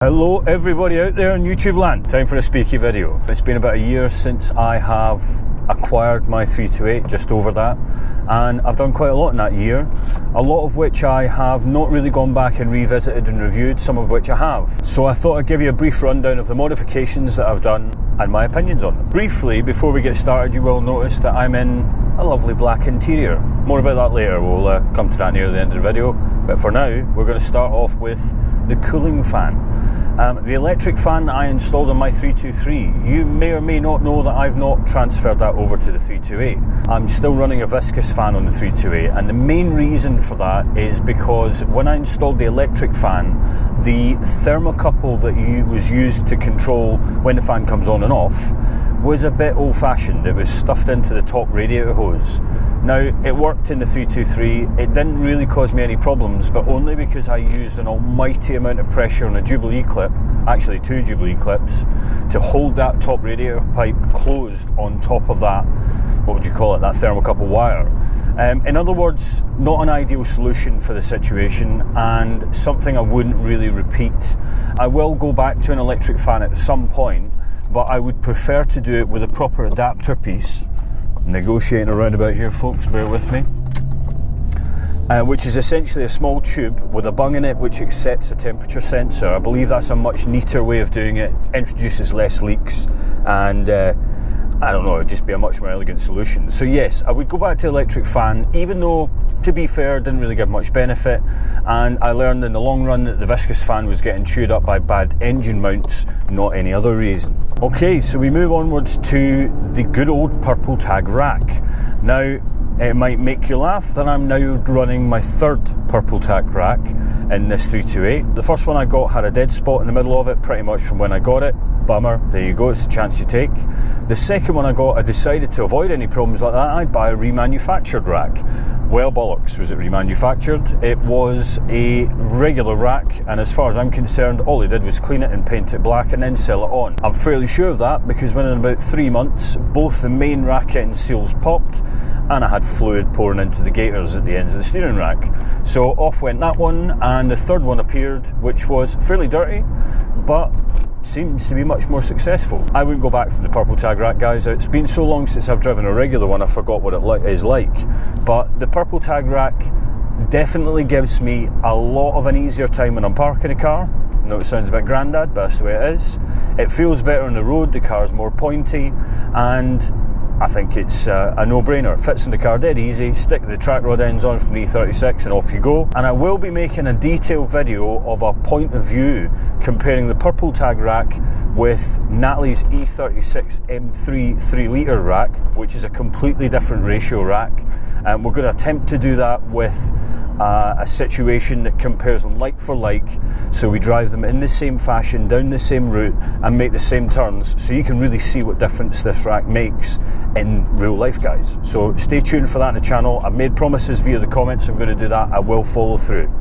Hello everybody out there in YouTube land. Time for a speaky video. It's been about a year since I have acquired my 328, just over that, and I've done quite a lot in that year, a lot of which I have not really gone back and revisited and reviewed, some of which I have. So I thought I'd give you a brief rundown of the modifications that I've done and my opinions on them. Briefly, before we get started, you will notice that I'm in a lovely black interior. More about that later, we'll come to that near the end of the video, but for now we're going to start off with the cooling fan. The electric fan that I installed on my 323, you may or may not know that I've not transferred that over to the 328. I'm still running a viscous fan on the 328, and the main reason for that is because when I installed the electric fan, the thermocouple that was used to control when the fan comes on and off was a bit old-fashioned. It was stuffed into the top radiator hose. Now, it worked in the 323, it didn't really cause me any problems, but only because I used an almighty amount of pressure on a Jubilee clip, actually two Jubilee clips, to hold that top radiator pipe closed on top of that, what would you call it, that thermocouple wire. In other words, not an ideal solution for the situation, and something I wouldn't really repeat. I will go back to an electric fan at some point, but I would prefer to do it with a proper adapter piece. Negotiating around about here, folks, bear with me. Which is essentially a small tube with a bung in it which accepts a temperature sensor. I believe that's a much neater way of doing it, introduces less leaks, and I don't know, it'd just be a much more elegant solution. So yes, I would go back to electric fan, even though, to be fair, didn't really give much benefit, and I learned in the long run that the viscous fan was getting chewed up by bad engine mounts, not any other reason. Okay, so we move onwards to the good old purple tag rack. Now, it might make you laugh that I'm now running my third purple tack rack in this 328. The first one I got had a dead spot in the middle of it pretty much from when I got it. Bummer, there you go, it's a chance you take. The second one I got, I decided to avoid any problems like that, I'd buy a remanufactured rack. Well, bollocks, was it remanufactured? It was a regular rack, and as far as I'm concerned, all they did was clean it and paint it black and then sell it on. I'm fairly sure of that because within about 3 months, both the main rack end seals popped and I had fluid pouring into the gaiters at the ends of the steering rack. So off went that one, and the third one appeared, which was fairly dirty, but seems to be much more successful. I wouldn't go back from the purple tag rack, guys. It's been so long since I've driven a regular one, I forgot what it is like. But the purple tag rack definitely gives me a lot of an easier time when I'm parking a car. I know it sounds a bit grandad, but that's the way it is. It feels better on the road, the car's more pointy, and I think it's a no-brainer. It fits in the car dead easy, stick the track rod ends on from the E36 and off you go. And I will be making a detailed video of a point of view comparing the purple tag rack with Natalie's E36 M3 3-litre rack, which is a completely different ratio rack. And we're going to attempt to do that with a situation that compares them like for like, so we drive them in the same fashion, down the same route, and make the same turns, so you can really see what difference this rack makes in real life, guys. So stay tuned for that on the channel. I've made promises via the comments, I'm going to do that, I will follow through.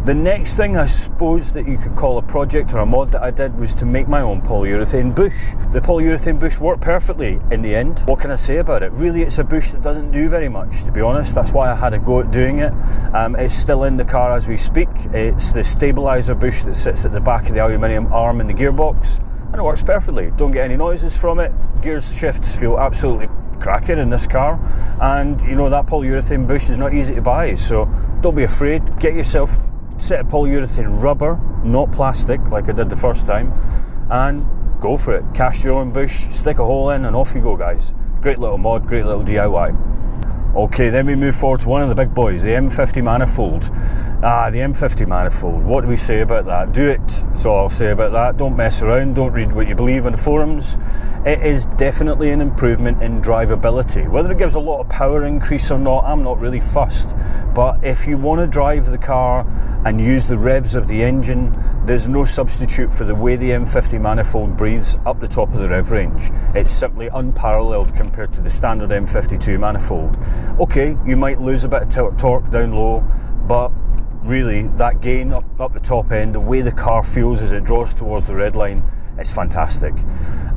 The next thing I suppose that you could call a project or a mod that I did was to make my own polyurethane bush. The polyurethane bush worked perfectly in the end. What can I say about it? Really, it's a bush that doesn't do very much, to be honest. That's why I had a go at doing it. It's still in the car as we speak. It's the stabiliser bush that sits at the back of the aluminium arm in the gearbox, and it works perfectly. Don't get any noises from it. Gears shifts feel absolutely cracking in this car, and you know that polyurethane bush is not easy to buy, so don't be afraid. Get yourself set of polyurethane rubber, not plastic like I did the first time, and go for it. Cast your own bush, stick a hole in, and off you go, guys. Great little mod, great little DIY. Okay, then we move forward to one of the big boys, the M50 Manifold. The M50 Manifold, what do we say about that? Do it, that's all I'll say about that. Don't mess around, don't read what you believe on the forums. It is definitely an improvement in drivability. Whether it gives a lot of power increase or not, I'm not really fussed. But if you want to drive the car and use the revs of the engine, there's no substitute for the way the M50 Manifold breathes up the top of the rev range. It's simply unparalleled compared to the standard M52 Manifold. Okay, you might lose a bit of torque down low, but really that gain up the top end, the way the car feels as it draws towards the red line, it's fantastic.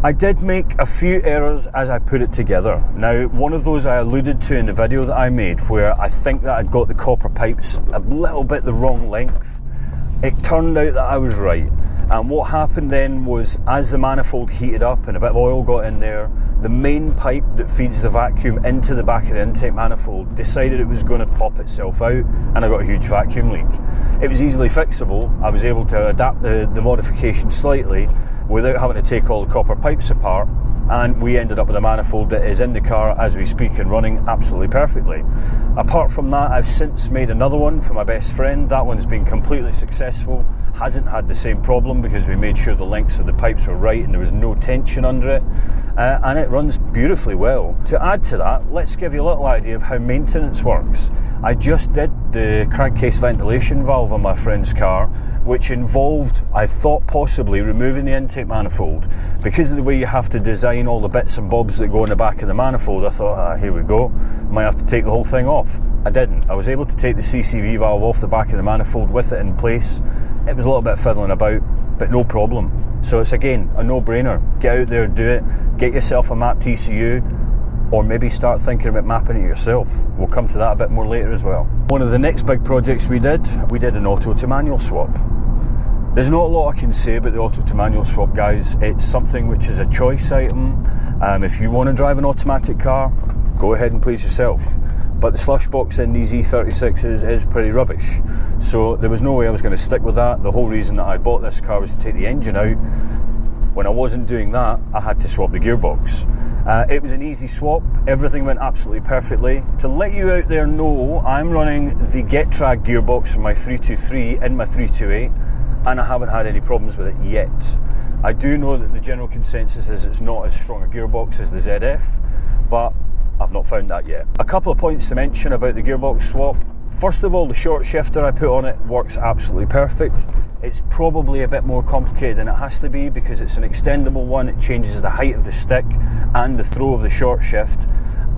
I did make a few errors as I put it together. Now, one of those I alluded to in the video that I made, where I think that I'd got the copper pipes a little bit the wrong length. It turned out that I was right. And what happened then was, as the manifold heated up and a bit of oil got in there, the main pipe that feeds the vacuum into the back of the intake manifold decided it was going to pop itself out, and I got a huge vacuum leak. It was easily fixable. I was able to adapt the modification slightly without having to take all the copper pipes apart, and we ended up with a manifold that is in the car as we speak and running absolutely perfectly. Apart from that, I've since made another one for my best friend. That one's been completely successful, hasn't had the same problem because we made sure the lengths of the pipes were right and there was no tension under it, and it runs beautifully well. To add to that, let's give you a little idea of how maintenance works. I just did the crankcase ventilation valve on my friend's car, which involved, I thought, possibly removing the intake manifold. Because of the way you have to design all the bits and bobs that go in the back of the manifold, I thought, here we go, might have to take the whole thing off. I didn't. I was able to take the CCV valve off the back of the manifold with it in place. It was a little bit fiddling about, but no problem. So it's, again, a no-brainer. Get out there, do it, get yourself a mapped ECU, or maybe start thinking about mapping it yourself. We'll come to that a bit more later as well. One of the next big projects we did an auto to manual swap. There's not a lot I can say about the auto to manual swap, guys. It's something which is a choice item. If you want to drive an automatic car, go ahead and please yourself. But the slush box in these E36s is pretty rubbish. So there was no way I was going to stick with that. The whole reason that I bought this car was to take the engine out. When I wasn't doing that, I had to swap the gearbox. It was an easy swap, everything went absolutely perfectly. To let you out there know, I'm running the Getrag Gearbox from my 323 in my 328, and I haven't had any problems with it yet. I do know that the general consensus is it's not as strong a gearbox as the ZF, but I've not found that yet. A couple of points to mention about the gearbox swap. First of all, the short shifter I put on it works absolutely perfect. It's probably a bit more complicated than it has to be because it's an extendable one. It changes the height of the stick and the throw of the short shift.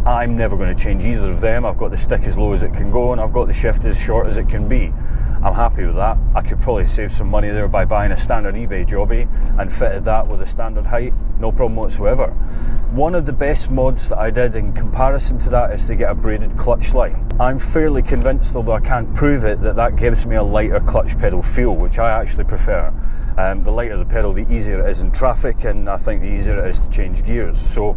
I'm never going to change either of them. I've got the stick as low as it can go and I've got the shift as short as it can be. I'm happy with that. I could probably save some money there by buying a standard eBay jobby and fitted that with a standard height. No problem whatsoever. One of the best mods that I did in comparison to that is to get a braided clutch line. I'm fairly convinced, although I can't prove it, that that gives me a lighter clutch pedal feel, which I actually prefer. The lighter the pedal, the easier it is in traffic, and I think the easier it is to change gears. So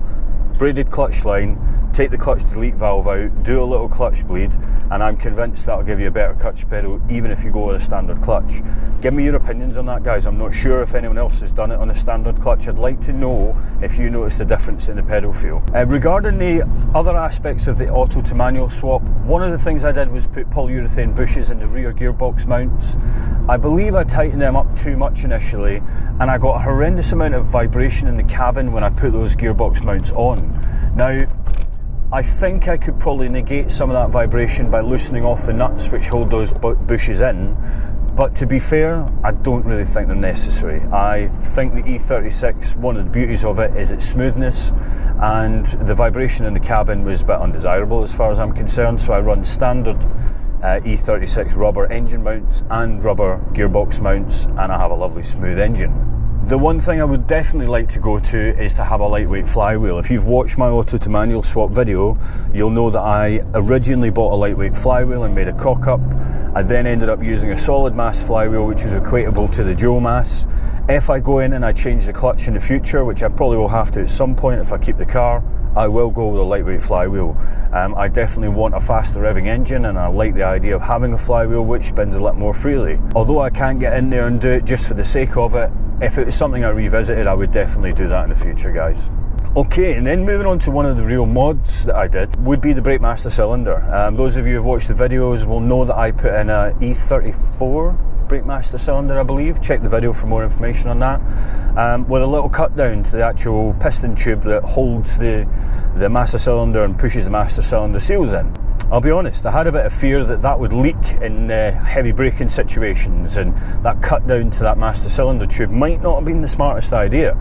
braided clutch line, take the clutch delete valve out, do a little clutch bleed, and I'm convinced that'll give you a better clutch pedal even if you go with a standard clutch. Give me your opinions on that, guys. I'm not sure if anyone else has done it on a standard clutch. I'd like to know if you noticed a difference in the pedal feel. Regarding the other aspects of the auto to manual swap, one of the things I did was put polyurethane bushes in the rear gearbox mounts. I believe I tightened them up too much initially, and I got a horrendous amount of vibration in the cabin when I put those gearbox mounts on. Now, I think I could probably negate some of that vibration by loosening off the nuts which hold those bushes in, but to be fair, I don't really think they're necessary. I think the E36, one of the beauties of it is its smoothness, and the vibration in the cabin was a bit undesirable as far as I'm concerned, so I run standard E36 rubber engine mounts and rubber gearbox mounts, and I have a lovely smooth engine. The one thing I would definitely like to go to is to have a lightweight flywheel. If you've watched my auto to manual swap video, you'll know that I originally bought a lightweight flywheel and made a cock-up. I then ended up using a solid mass flywheel which is equatable to the dual mass. If I go in and I change the clutch in the future, which I probably will have to at some point if I keep the car, I will go with a lightweight flywheel. I definitely want a faster revving engine, and I like the idea of having a flywheel which spins a little more freely. Although I can't get in there and do it just for the sake of it, if it was something I revisited, I would definitely do that in the future, guys. Okay, and then moving on to one of the real mods that I did would be the brake master cylinder. Those of you who have watched the videos will know that I put in a E34 brake master cylinder, I believe. Check the video for more information on that. With a little cut down to the actual piston tube that holds the master cylinder and pushes the master cylinder seals in. I'll be honest, I had a bit of fear that that would leak in heavy braking situations, and that cut down to that master cylinder tube might not have been the smartest idea.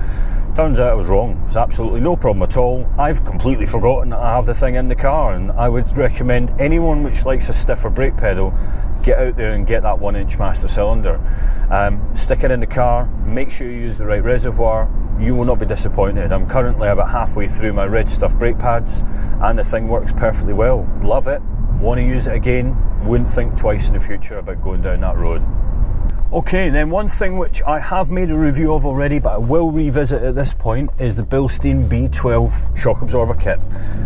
Turns out I was wrong. It's absolutely no problem at all. I've completely forgotten that I have the thing in the car, and I would recommend anyone which likes a stiffer brake pedal, get out there and get that 1-inch master cylinder. Stick it in the car, make sure you use the right reservoir, you will not be disappointed. I'm currently about halfway through my red stuff brake pads and the thing works perfectly well. Love it, want to use it again, wouldn't think twice in the future about going down that road. Okay, then one thing which I have made a review of already, but I will revisit at this point, is the Bilstein B12 shock absorber kit.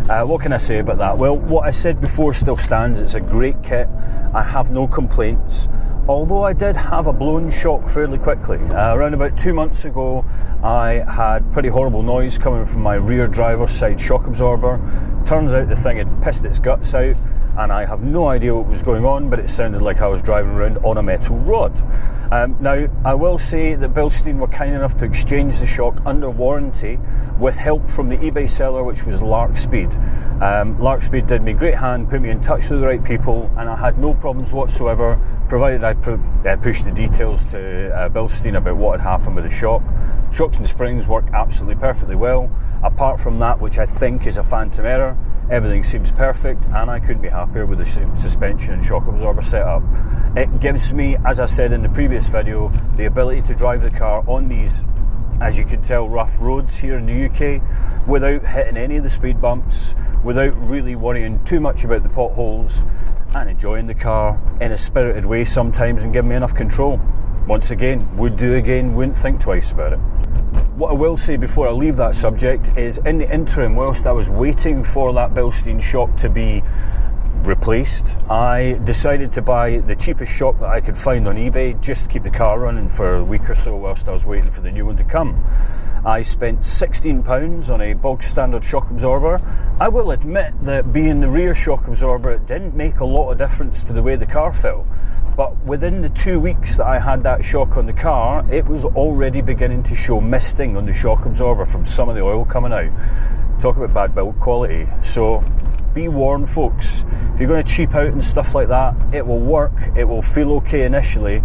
What can I say about that? Well, what I said before still stands. It's a great kit. I have no complaints. Although I did have a blown shock fairly quickly. Around about 2 months ago, I had pretty horrible noise coming from my rear driver's side shock absorber. Turns out the thing had pissed its guts out, and I have no idea what was going on, but it sounded like I was driving around on a metal rod. Now, I will say that Bilstein were kind enough to exchange the shock under warranty with help from the eBay seller, which was Larkspeed. Larkspeed did me a great hand, put me in touch with the right people, and I had no problems whatsoever, provided I pushed the details to Bilstein about what had happened with the shock. Shocks and springs work absolutely perfectly well. Apart from that, which I think is a phantom error, everything seems perfect, and I couldn't be happier with the suspension and shock absorber setup. It gives me, as I said in the previous video, the ability to drive the car on these, as you can tell, rough roads here in the UK without hitting any of the speed bumps, without really worrying too much about the potholes, and enjoying the car in a spirited way sometimes and giving me enough control. Once again, would do again, wouldn't think twice about it. What I will say before I leave that subject is, in the interim, whilst I was waiting for that Bilstein shock to be replaced, I decided to buy the cheapest shock that I could find on eBay just to keep the car running for a week or so whilst I was waiting for the new one to come. I spent £16 on a bog standard shock absorber. I will admit that being the rear shock absorber, it didn't make a lot of difference to the way the car felt. But within the 2 weeks that I had that shock on the car, it was already beginning to show misting on the shock absorber from some of the oil coming out. Talk about bad build quality. So be warned, folks. If you're going to cheap out and stuff like that, it will work, it will feel okay initially,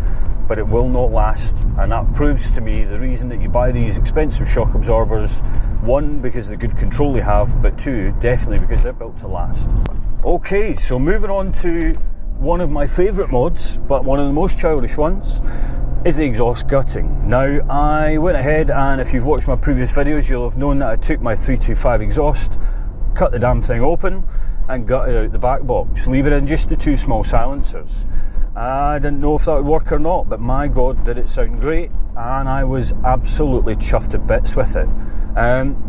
but it will not last. And that proves to me the reason that you buy these expensive shock absorbers: one, because of the good control they have, but two, definitely because they're built to last. Okay, so moving on to one of my favourite mods, but one of the most childish ones, is the exhaust gutting. Now, I went ahead, and if you've watched my previous videos, you'll have known that I took my 325 exhaust, cut the damn thing open, and gutted out the back box, leaving in just the two small silencers. I didn't know if that would work or not, but my God, did it sound great, and I was absolutely chuffed to bits with it.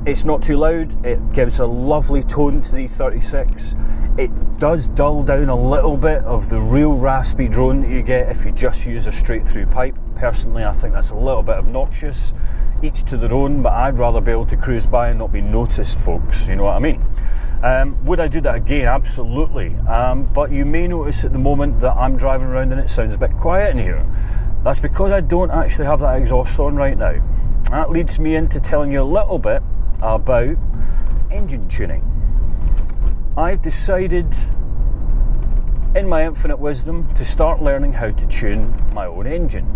It's not too loud, it gives a lovely tone to the E36. It does dull down a little bit of the real raspy drone that you get if you just use a straight through pipe. Personally, I think that's a little bit obnoxious. Each to their own, but I'd rather be able to cruise by and not be noticed, folks, you know what I mean? Would I do that again? Absolutely. But you may notice at the moment that I'm driving around and it sounds a bit quiet in here. That's because I don't actually have that exhaust on right now. That leads me into telling you a little bit about engine tuning. I've decided, in my infinite wisdom, to start learning how to tune my own engine.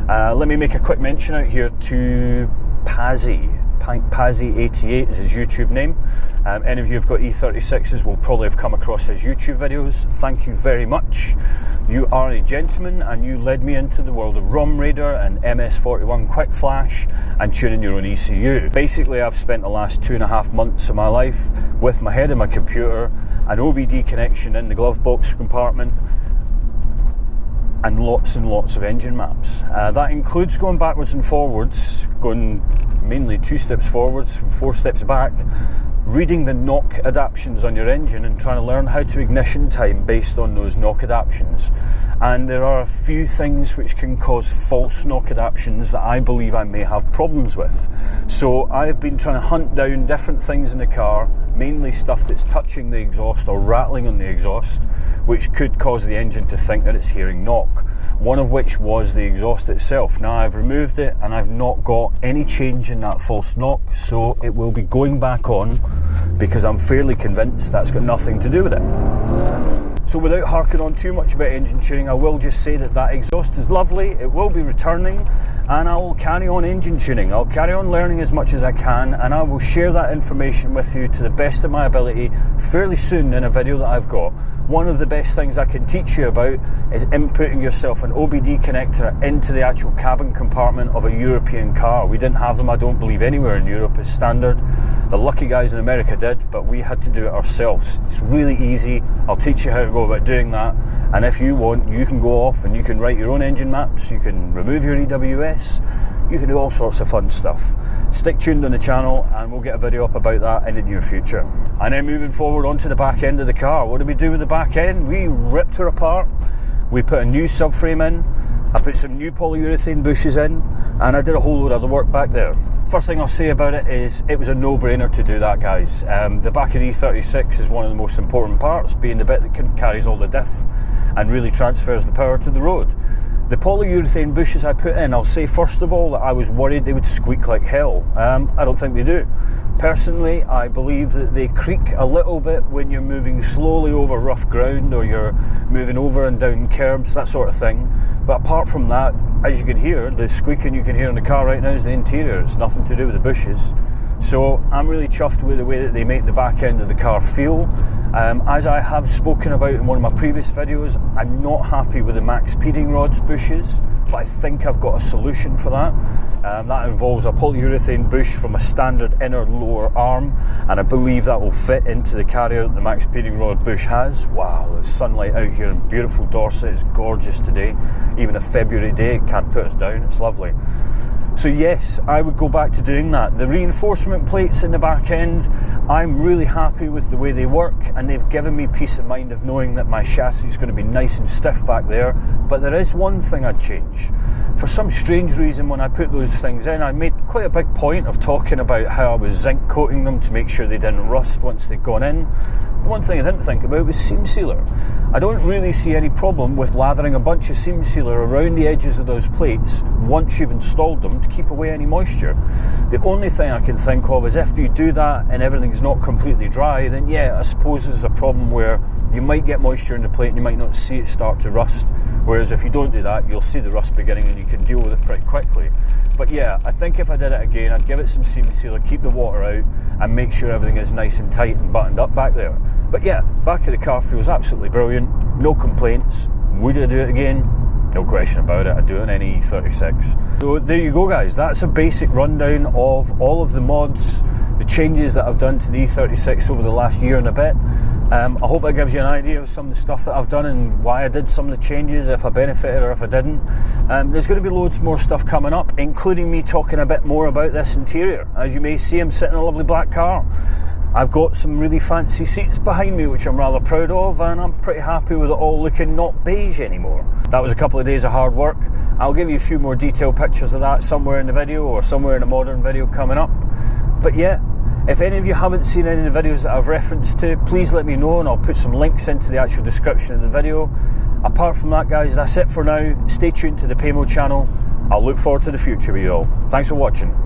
Let me make a quick mention out here to Pazzy88 is his YouTube name. Any of you who've got E36s will probably have come across his YouTube videos. Thank you very much. You are a gentleman, and you led me into the world of ROM Raider and MS41 Quick Flash and tuning your own ECU. Basically, I've spent the last 2.5 months of my life with my head in my computer, an OBD connection in the glove box compartment, and lots of engine maps. That includes going backwards and forwards, going mainly 2 steps forwards and 4 steps back, reading the knock adaptions on your engine and trying to learn how to ignition time based on those knock adaptions. And there are a few things which can cause false knock adaptions that I believe I may have problems with. So I've been trying to hunt down different things in the car, mainly stuff that's touching the exhaust or rattling on the exhaust, which could cause the engine to think that it's hearing knock. One of which was the exhaust itself. Now I've removed it and I've not got any change in that false knock, so it will be going back on because I'm fairly convinced that's got nothing to do with it. So without harking on too much about engine tuning, I will just say that that exhaust is lovely. It will be returning, and I will carry on engine tuning. I'll carry on learning as much as I can, and I will share that information with you to the best of my ability fairly soon in a video that I've got. One of the best things I can teach you about is inputting yourself an OBD connector into the actual cabin compartment of a European car. We didn't have them, I don't believe, anywhere in Europe as standard. The lucky guys in America did, but we had to do it ourselves. It's really easy. I'll teach you how to go about doing that, and if you want, you can go off and you can write your own engine maps, you can remove your EWS, you can do all sorts of fun stuff. Stick tuned on the channel and we'll get a video up about that in the near future. And then moving forward onto the back end of the car, what did we do with the back end? We ripped her apart, we put a new subframe in, I put some new polyurethane bushes in, and I did a whole load of other work back there. First thing I'll say about it is it was a no-brainer to do that, guys. The back of the E36 is one of the most important parts, being the bit that carries all the diff and really transfers the power to the road. The polyurethane bushes I put in, I'll say first of all that I was worried they would squeak like hell. I don't think they do. Personally, I believe that they creak a little bit when you're moving slowly over rough ground or you're moving over and down curbs, that sort of thing. But apart from that, as you can hear, the squeaking you can hear in the car right now is the interior. It's nothing to do with the bushes. So I'm really chuffed with the way that they make the back end of the car feel. As I have spoken about in one of my previous videos, I'm not happy with the max speeding rods bushes, but I think I've got a solution for that. That involves a polyurethane bush from a standard inner lower arm, and I believe that will fit into the carrier that the max speeding rod bush has. Wow, there's sunlight out here in beautiful Dorset. It's gorgeous today. Even a February day, it can't put us down. It's lovely. So yes, I would go back to doing that. The reinforcement plates in the back end, I'm really happy with the way they work, and they've given me peace of mind of knowing that my chassis is going to be nice and stiff back there. But there is one thing I'd change. For some strange reason, when I put those things in, I made quite a big point of talking about how I was zinc coating them to make sure they didn't rust once they'd gone in. The one thing I didn't think about was seam sealer. I don't really see any problem with lathering a bunch of seam sealer around the edges of those plates once you've installed them to keep away any moisture. The only thing I can think of is if you do that and everything's not completely dry, then yeah, I suppose there's a problem where you might get moisture in the plate and you might not see it start to rust. Whereas if you don't do that, you'll see the rust beginning and you can deal with it pretty quickly. But yeah, I think if I did it again, I'd give it some seam sealer, keep the water out, and make sure everything is nice and tight and buttoned up back there. But yeah, back of the car feels absolutely brilliant, no complaints. Would I do it again? No question about it, I'd do it on any E36. So there you go, guys, that's a basic rundown of all of the mods, the changes that I've done to the E36 over the last year and a bit. I hope that gives you an idea of some of the stuff that I've done and why I did some of the changes, if I benefited or if I didn't. There's going to be loads more stuff coming up, including me talking a bit more about this interior. As you may see, I'm sitting in a lovely black car. I've got some really fancy seats behind me, which I'm rather proud of, and I'm pretty happy with it all looking not beige anymore. That was a couple of days of hard work. I'll give you a few more detailed pictures of that somewhere in the video or somewhere in a modern video coming up. But yeah, if any of you haven't seen any of the videos that I've referenced to, please let me know and I'll put some links into the actual description of the video. Apart from that, guys, that's it for now. Stay tuned to the Paymo channel. I'll look forward to the future with you all. Thanks for watching.